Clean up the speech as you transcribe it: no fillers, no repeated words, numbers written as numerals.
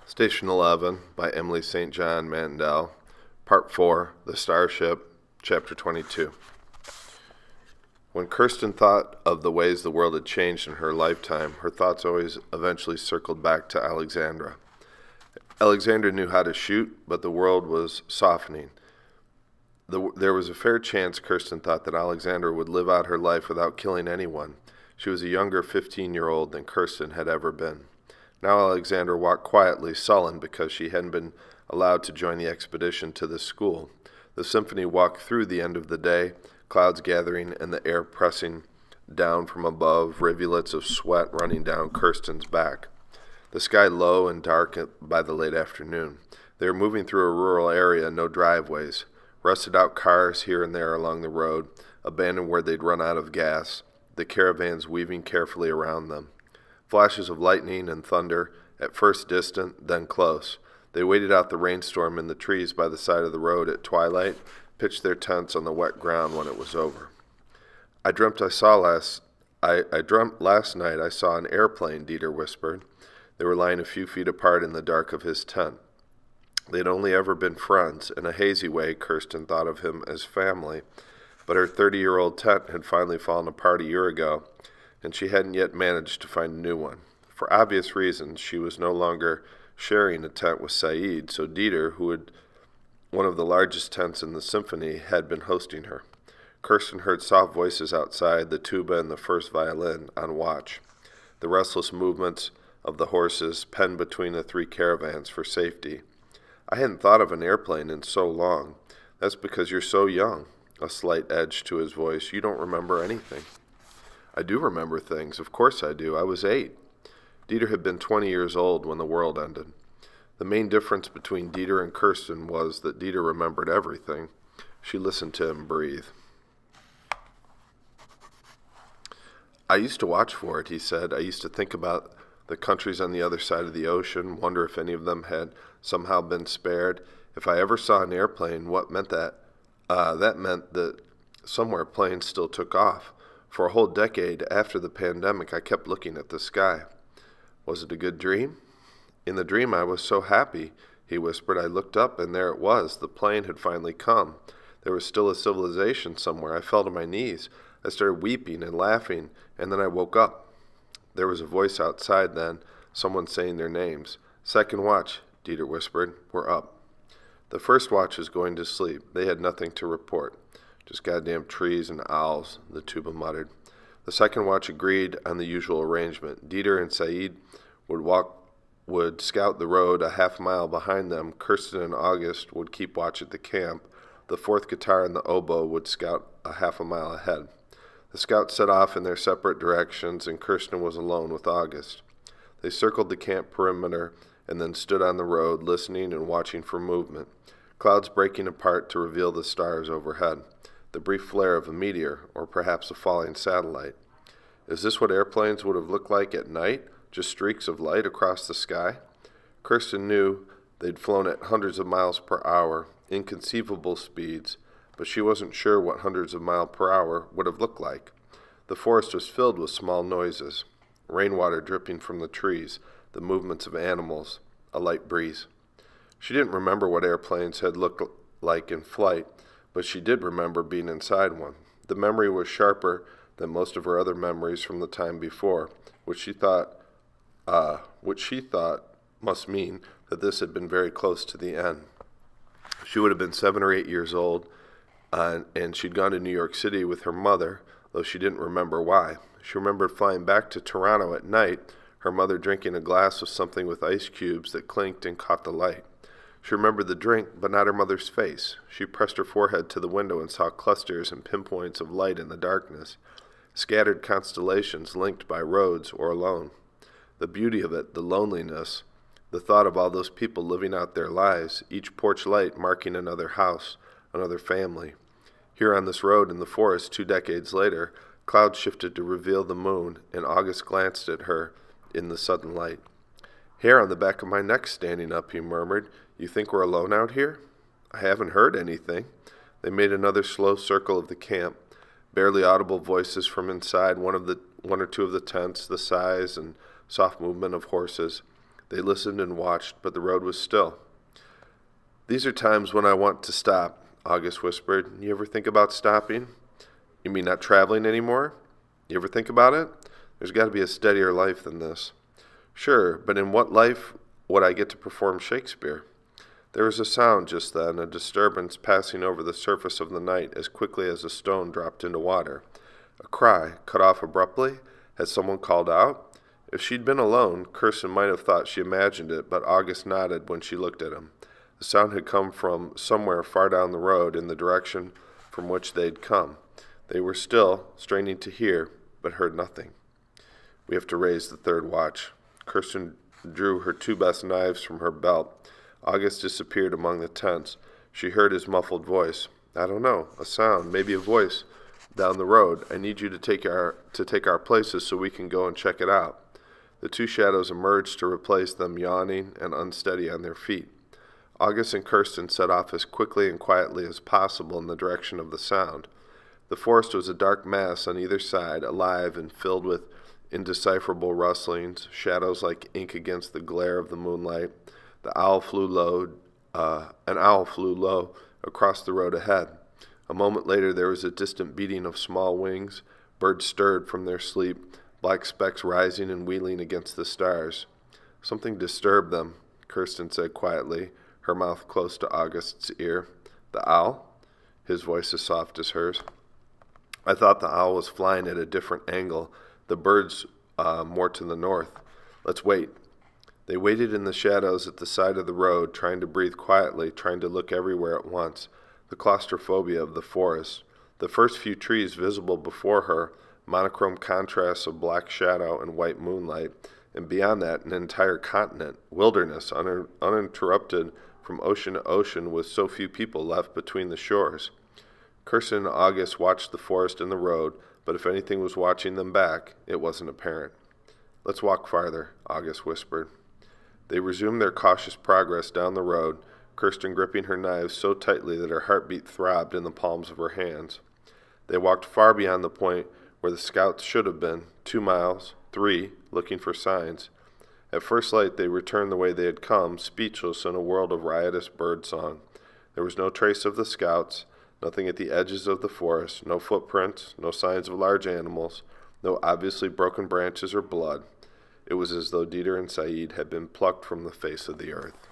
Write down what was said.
Station 11 by Emily St. John Mandel. Part 4, The Starship, Chapter 22. When Kirsten thought of the ways the world had changed in her lifetime, her thoughts always eventually circled back to Alexandra. Alexandra knew how to shoot, but the world was softening. There was a fair chance, Kirsten thought, that Alexandra would live out her life without killing anyone. She was a younger 15-year-old than Kirsten had ever been. Now Alexandra walked quietly, sullen because she hadn't been allowed to join the expedition to the school. The symphony walked through the end of the day, clouds gathering and the air pressing down from above, rivulets of sweat running down Kirsten's back. The sky low and dark by the late afternoon. They were moving through a rural area, no driveways. Rusted-out cars here and there along the road, abandoned where they'd run out of gas, the caravans weaving carefully around them. Flashes of lightning and thunder, at first distant, then close. They waited out the rainstorm in the trees by the side of the road at twilight, pitched their tents on the wet ground when it was over. I dreamt last night I saw an airplane, Dieter whispered. They were lying a few feet apart in the dark of his tent. They had only ever been friends. In a hazy way, Kirsten thought of him as family, but her 30-year-old tent had finally fallen apart a year ago, and she hadn't yet managed to find a new one. For obvious reasons, she was no longer sharing a tent with Saeed, so Dieter, who had one of the largest tents in the symphony, had been hosting her. Kirsten heard soft voices outside, the tuba and the first violin on watch. The restless movements of the horses penned between the three caravans for safety. I hadn't thought of an airplane in so long. That's because you're so young. A slight edge to his voice. You don't remember anything. I do remember things. Of course I do. I was 8. Dieter had been 20 years old when the world ended. The main difference between Dieter and Kirsten was that Dieter remembered everything. She listened to him breathe. I used to watch for it, he said. I used to think about the countries on the other side of the ocean, wonder if any of them had somehow been spared. If I ever saw an airplane, what meant that? That meant that somewhere planes still took off. For a whole decade after the pandemic, I kept looking at the sky. Was it a good dream? In the dream, I was so happy, he whispered. I looked up, and there it was. The plane had finally come. There was still a civilization somewhere. I fell to my knees. I started weeping and laughing, and then I woke up. There was a voice outside then, someone saying their names. Second watch, Dieter whispered. We're up. The first watch was going to sleep. They had nothing to report. Just goddamn trees and owls, the tuba muttered. The second watch agreed on the usual arrangement. Dieter and Saeed would scout the road a half mile behind them. Kirsten and August would keep watch at the camp. The fourth guitar and the oboe would scout a half a mile ahead. The scouts set off in their separate directions, and Kirsten was alone with August. They circled the camp perimeter and then stood on the road, listening and watching for movement. Clouds breaking apart to reveal the stars overhead. The brief flare of a meteor, or perhaps a falling satellite. Is this what airplanes would have looked like at night? Just streaks of light across the sky? Kirsten knew they'd flown at hundreds of miles per hour, inconceivable speeds, but she wasn't sure what hundreds of miles per hour would have looked like. The forest was filled with small noises, rainwater dripping from the trees, the movements of animals, a light breeze. She didn't remember what airplanes had looked like in flight, but she did remember being inside one. The memory was sharper than most of her other memories from the time before, which she thought must mean that this had been very close to the end. She would have been 7 or 8 years old, and she'd gone to New York City with her mother, though she didn't remember why. She remembered flying back to Toronto at night, her mother drinking a glass of something with ice cubes that clinked and caught the light. She remembered the drink, but not her mother's face. She pressed her forehead to the window and saw clusters and pinpoints of light in the darkness, scattered constellations linked by roads or alone. The beauty of it, the loneliness, the thought of all those people living out their lives, each porch light marking another house, another family. Here on this road in the forest 2 decades later, clouds shifted to reveal the moon, and August glanced at her in the sudden light. Hair on the back of my neck standing up, he murmured. You think we're alone out here? I haven't heard anything. They made another slow circle of the camp. Barely audible voices from inside one or two of the tents, the sighs and soft movement of horses. They listened and watched, but the road was still. "These are times when I want to stop," August whispered. "You ever think about stopping?" "You mean not traveling anymore? You ever think about it? There's got to be a steadier life than this." "Sure, but in what life would I get to perform Shakespeare?" There was a sound just then, a disturbance passing over the surface of the night as quickly as a stone dropped into water. A cry, cut off abruptly. Had someone called out? If she'd been alone, Kirsten might have thought she imagined it, but August nodded when she looked at him. The sound had come from somewhere far down the road in the direction from which they'd come. They were still, straining to hear, but heard nothing. "We have to raise the third watch." Kirsten drew her two best knives from her belt. August disappeared among the tents. She heard his muffled voice. "I don't know. A sound, maybe a voice down the road. I need you to take our places so we can go and check it out." The two shadows emerged to replace them, yawning and unsteady on their feet. August and Kirsten set off as quickly and quietly as possible in the direction of the sound. The forest was a dark mass on either side, alive and filled with indecipherable rustlings, shadows like ink against the glare of the moonlight. An owl flew low across the road ahead. A moment later there was a distant beating of small wings. Birds stirred from their sleep, black specks rising and wheeling against the stars. "Something disturbed them," Kirsten said quietly, her mouth close to August's ear. "The owl?" His voice as soft as hers. "I thought the owl was flying at a different angle, the birds more to the north. Let's wait." They waited in the shadows at the side of the road, trying to breathe quietly, trying to look everywhere at once. The claustrophobia of the forest. The first few trees visible before her, monochrome contrasts of black shadow and white moonlight, and beyond that an entire continent, wilderness, uninterrupted from ocean to ocean, with so few people left between the shores. Kirsten and August watched the forest and the road, but if anything was watching them back, it wasn't apparent. "Let's walk farther," August whispered. They resumed their cautious progress down the road, Kirsten gripping her knives so tightly that her heartbeat throbbed in the palms of her hands. They walked far beyond the point where the scouts should have been, 2 miles, 3, looking for signs. At first light they returned the way they had come, speechless in a world of riotous bird song. There was no trace of the scouts, nothing at the edges of the forest, no footprints, no signs of large animals, no obviously broken branches or blood. It was as though Dieter and Said had been plucked from the face of the earth.